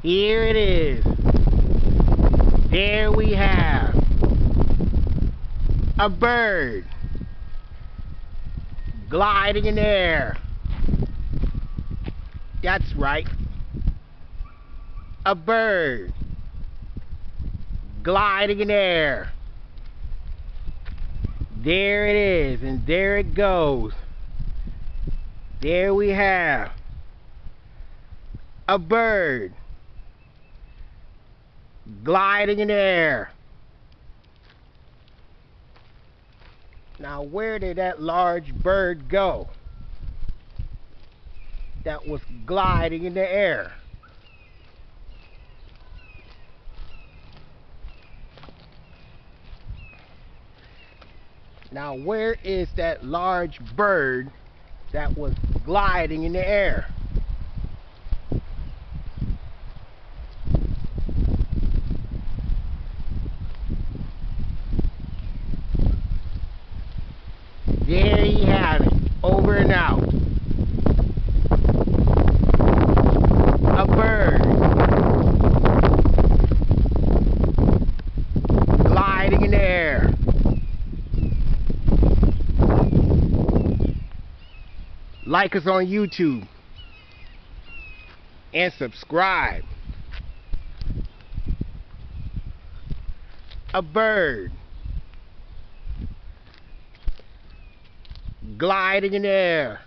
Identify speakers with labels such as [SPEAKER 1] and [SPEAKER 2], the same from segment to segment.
[SPEAKER 1] Here it is. There we have a bird gliding in the air. That's right. A bird gliding in the air. There it is, and there it goes. There we have a bird gliding in the air. Now, where did that large bird go that was gliding in the air? Now, where is that large bird that was gliding in the air? There you have it, over and out. A bird gliding in the air. Like us on YouTube and subscribe. A bird gliding in the air.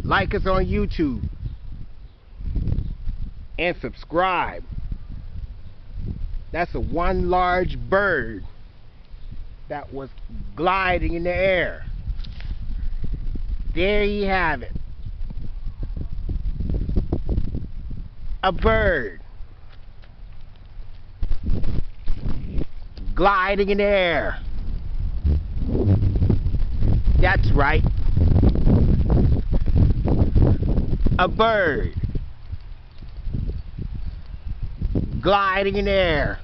[SPEAKER 1] Like us on YouTube and subscribe. That's one large bird that was gliding in the air. There you have it. A bird gliding in the air. That's right. A bird gliding in the air.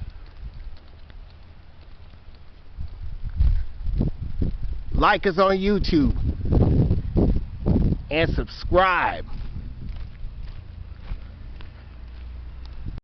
[SPEAKER 1] Like us on YouTube and subscribe.